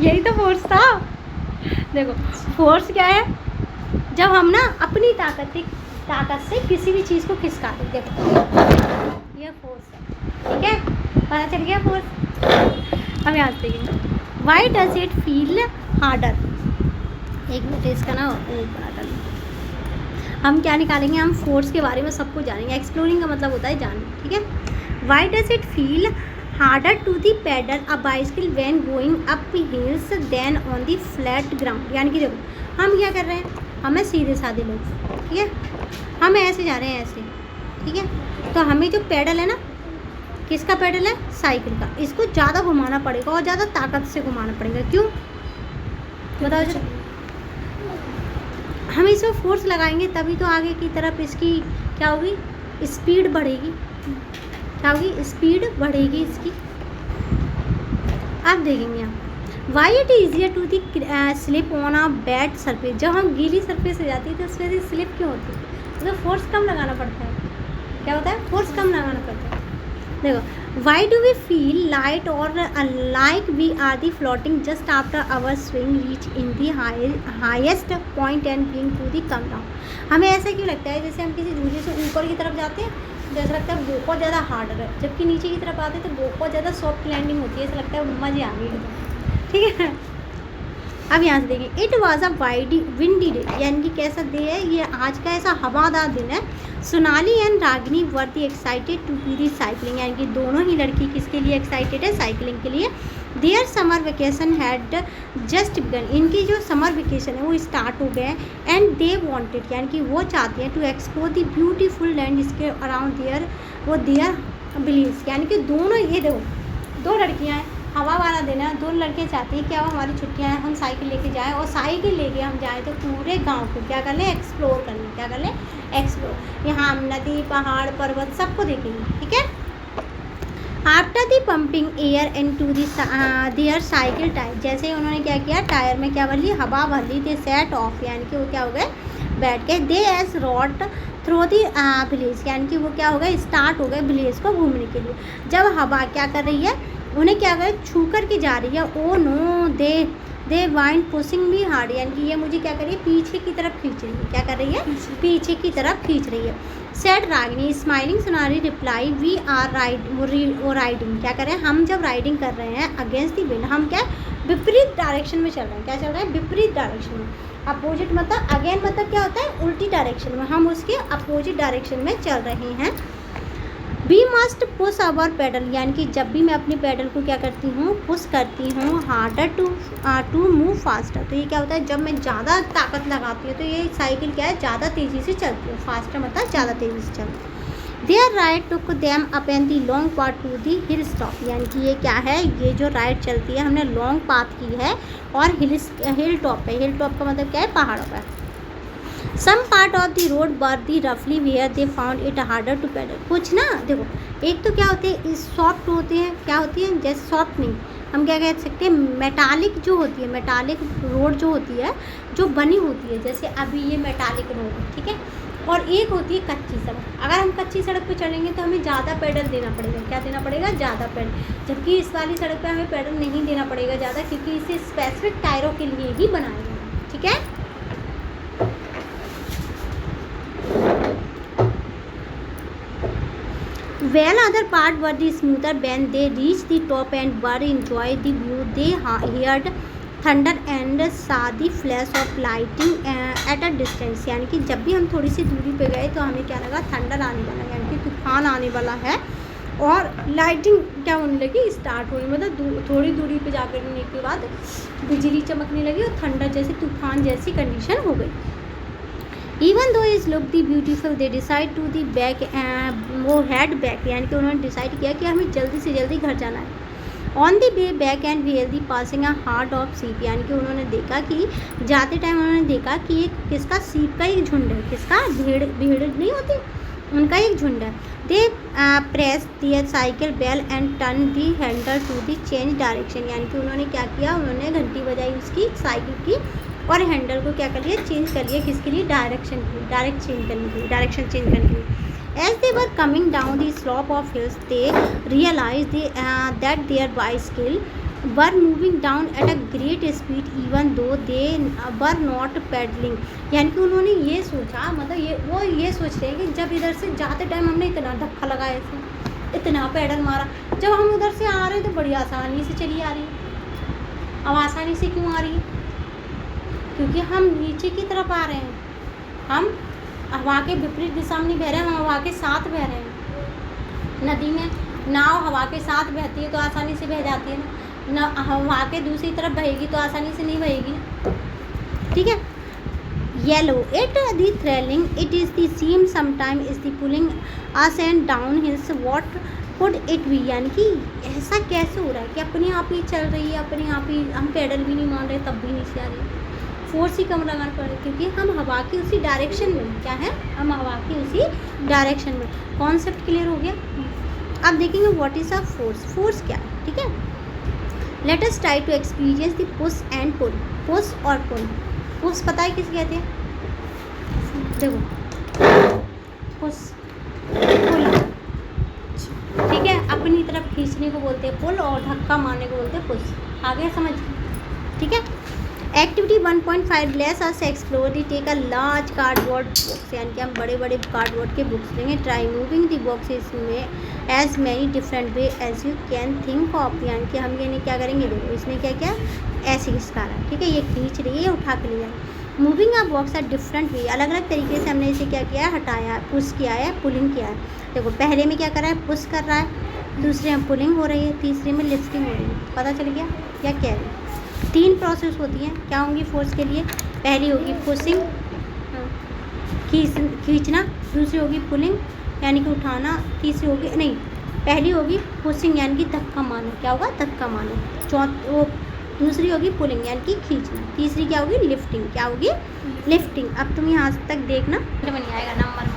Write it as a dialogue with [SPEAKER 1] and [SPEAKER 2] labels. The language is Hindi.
[SPEAKER 1] यही तो फोर्स था। देखो फोर्स क्या है, जब हम ना अपनी ताकत से किसी भी चीज़ को खिसका दें। देखो ये फोर्स है, ठीक है, पता चल गया फोर्स। अब यहाँ से देखेंगे, Y does it feel harder. एक मिनट इसका ना बड़ा कर लूँ। हम क्या निकालेंगे, हम फोर्स के बारे में सबको जानेंगे। एक्सप्लोरिंग का मतलब होता है जानना, ठीक है। Why does it feel harder to the pedal a bicycle when going up hills than on the flat ground. यानी कि देखो हम क्या कर रहे हैं, हमें सीधे साधे लोग, ठीक है, हम ऐसे जा रहे हैं ऐसे, ठीक है, तो हमें जो पैडल है ना, किसका पैडल है, साइकिल का, इसको ज़्यादा घुमाना पड़ेगा और ज़्यादा ताकत से घुमाना पड़ेगा। क्यों बताओ जरा। हम इसमें फोर्स लगाएंगे तभी तो आगे की तरफ इसकी क्या होगी, स्पीड बढ़ेगी। क्या होगी, स्पीड बढ़ेगी इसकी। आप देखेंगे यहाँ, why it easier to the slip on a bad surface. जब हम गीली सरफेस से जाती है तो उसमें से स्लिप क्यों होती है, तो फोर्स कम लगाना पड़ता है। क्या होता है, फोर्स कम लगाना पड़ता है। देखो, why do we feel light और like we are the floating just after our swing reach in the highest point and being to the come down. हमें ऐसा क्यों लगता है जैसे हम किसी झूले से ऊपर की तरफ जाते हैं, जैसा लगता है बहुत ज़्यादा हार्ड है, जबकि नीचे की तरफ आते हैं तो बहुत ज़्यादा सॉफ्ट लैंडिंग होती है, ऐसा लगता है मज़े आ गई, ठीक है। अब यहाँ से देखिए, it was a windy day, यानी कि कैसा डे है ये, आज का ऐसा हवादार दिन है। Sonali and Ragini were the excited to be the cycling, यानी कि दोनों ही लड़की किसके लिए एक्साइटेड है, साइकिलिंग के लिए। Their summer vacation had just begun, इनकी जो समर वेकेशन है वो स्टार्ट हो गए हैं। एंड दे वांटेड, यानी कि वो चाहती हैं to explore the beautiful land इसके अराउंड देयर वो देयर बिलीव्स, यानी कि दोनों, ये देखो दो लड़कियाँ हैं, हवा वाला दिन है, दो लड़के चाहते हैं कि अब हमारी छुट्टियां हैं, हम साइकिल लेके जाएं और साइकिल लेके हम जाएं तो पूरे गांव को क्या कर लें, एक्सप्लोर कर लें। क्या कर लें, एक्सप्लोर। यहाँ हम नदी पहाड़ पर्वत सबको देखेंगे, ठीक है। After the pumping air into their cycle tyre, जैसे ही उन्होंने क्या किया, टायर में क्या भर ली, हवा भर ली। दे सेट ऑफ, यानी कि वो क्या हो गए, बैठ के। They as rode through the village, यानी कि वो क्या हो गए, स्टार्ट हो गए विलेज को घूमने के लिए। जब हवा क्या कर रही है, उन्हें क्या कर छू कर के जा रही है। ओ नो दे वाइंड पुशिंग मी हार्ड, यानी कि ये मुझे क्या कर रही है, पीछे की तरफ खींच रही है। क्या कर रही है, पीछे की तरफ खींच रही है। Said Ragini smiling Sonali reply, we are riding, क्या कर रहे हैं, हम जब राइडिंग कर रहे हैं अगेंस्ट दी विंड, हम क्या विपरीत डायरेक्शन में चल रहे हैं। क्या चल रहा है, विपरीत डायरेक्शन में। अपोजिट मतलब अगेन मतलब क्या होता है, उल्टी डायरेक्शन में, हम उसके अपोजिट डायरेक्शन में चल रहे हैं। We must push our pedal, यानी कि जब भी मैं अपनी पैडल को क्या करती हूँ, पुश करती हूँ, हार्डर टू मूव फास्टर। तो ये क्या होता है, जब मैं ज़्यादा ताकत लगाती हूँ तो ये साइकिल क्या है, ज़्यादा तेज़ी से चलती है। फास्टर मतलब ज़्यादा तेज़ी से चलती है। Their ride took them up and the long path to the hill stop, यानी कि ये क्या है, ये जो राइड चलती है हमने लॉन्ग पाथ की है और हिल टॉप पे। हिल टॉप का मतलब क्या है, पहाड़ों पर। Some part of the road were the रफली where they found it harder to pedal. कुछ ना देखो, एक तो क्या होते हैं, सॉफ्ट होते हैं, क्या होती है, जैसे सॉफ्ट नहीं, हम क्या कह सकते हैं, मेटालिक जो होती है, मेटालिक रोड जो होती है, जो बनी होती है, जैसे अभी ये मेटालिक रोड है, ठीक है। और एक होती है कच्ची सड़क। अगर हम कच्ची सड़क पे चलेंगे तो हमें ज़्यादा पैडल देना पड़ेगा। क्या देना पड़ेगा, ज़्यादा पैडल। जबकि इस वाली सड़क पे हमें पैडल नहीं देना पड़ेगा ज़्यादा, क्योंकि इसे स्पेसिफिक टायरों के लिए ही बनाया गया है, ठीक है। Well, other part were the smoother when they reached the top and were enjoyed the view. They heard thunder and saw the flash of lightning at a distance. यानी कि जब भी हम थोड़ी सी दूरी पे गए तो हमें क्या लगा, थंडर आने वाला है, यानी कि तूफान आने वाला है। और लाइटिंग क्या होने लगी, स्टार्ट हुई, मतलब थोड़ी दूरी पे जा करने के बाद बिजली चमकने लगी और थंडर जैसे तूफान जैसी कंडीशन हो गई। Even though is look the beautiful they decide to the back, वो हेड बैक, यानी कि उन्होंने डिसाइड किया कि हमें जल्दी से जल्दी घर जाना है। On the way back and were the passing a herd of sheep, यानी कि उन्होंने देखा कि जाते टाइम उन्होंने देखा कि एक किसका, सीप का एक झुंड है। किसका, भीड़ नहीं होती, उनका एक झुंड है। They press their cycle bell and turn the handle to the change direction, यानी कि उन्होंने क्या किया, उन्होंने घंटी बजाई उसकी साइकिल की और हैंडल को क्या कर लिया, चेंज कर लिया। किसके लिए, डायरेक्शन के लिए, डायरेक्शन चेंज करने के लिए। As they were coming down the slope of hills they realize that their bicycle were moving down at a great speed even though they were not paddling, यानी कि उन्होंने ये सोचा, मतलब ये सोच रहे हैं कि जब इधर से जाते टाइम हमने इतना धक्का लगाया, इसे इतना पैडल मारा, जब हम उधर से आ रहे हैं तो बड़ी आसानी से चली आ रही है। अब आसानी से क्यों आ रही है? क्योंकि हम नीचे की तरफ आ रहे हैं, हम हवा के विपरीत दिशा में नहीं बह रहे हैं, हम हवा के साथ बह रहे हैं। नदी में नाव हवा के साथ बहती है तो आसानी से बह जाती है ना, हवा के दूसरी तरफ बहेगी तो आसानी से नहीं बहेगी ना, ठीक है। Yellow it the thrilling it is the same sometime is the pulling us and down hills what could it be, यानी कि ऐसा कैसे हो रहा है कि अपने आप ही चल रही है, अपने आप ही, हम पैडल भी नहीं मान रहे तब भी नीचे आ रही है। फोर्स ही कम लगाना पड़ रहा है क्योंकि हम हवा की उसी डायरेक्शन में, क्या है, हम हवा की उसी डायरेक्शन में। कॉन्सेप्ट क्लियर हो गया। अब देखेंगे what is a force, force क्या है, ठीक है। Let us try to experience the push and pull. Push और पुल, पुश पता है किसे कहते हैं? देखो पुश पुल, ठीक है, अपनी तरफ खींचने को बोलते हैं पुल और धक्का मारने को बोलते हैं पुश। आगे समझ, ठीक है। Activity 1.5 let's us explore the take a large cardboard box, यानी कि हम बड़े बड़े कार्डबोर्ड के बुक्स लेंगे। ट्राई मूविंग दी बॉक्सेस में as many different way as you can think of, यानी कि हम ये नहीं क्या करेंगे, देखो इसने क्या क्या ऐसे खिसका रहा है, ठीक है, ये खींच रही है, ये उठा के ले जाए। Moving a box are different way, अलग अलग तरीके से हमने इसे क्या किया है, हटाया है, पुश किया है, पुलिंग किया है। देखो पहले में क्या कर रहा है, पुश कर रहा है, दूसरे में पुलिंग हो रही है, तीसरे में लिफ्टिंग हो रही है। पता चल गया क्या कह रहे हैं? 3 प्रोसेस होती हैं, क्या होंगी फोर्स के लिए? पहली होगी पुशिंग, खींचना, दूसरी होगी पुलिंग यानी कि उठाना, तीसरी होगी नहीं, पहली होगी पुशिंग यानी कि धक्का मारना, क्या होगा, धक्का मारना। वो दूसरी होगी पुलिंग यानी कि खींचना, तीसरी क्या होगी, लिफ्टिंग, क्या होगी, लिफ्टिंग। अब तुम यहाँ तक देखना, बन आएगा नंबर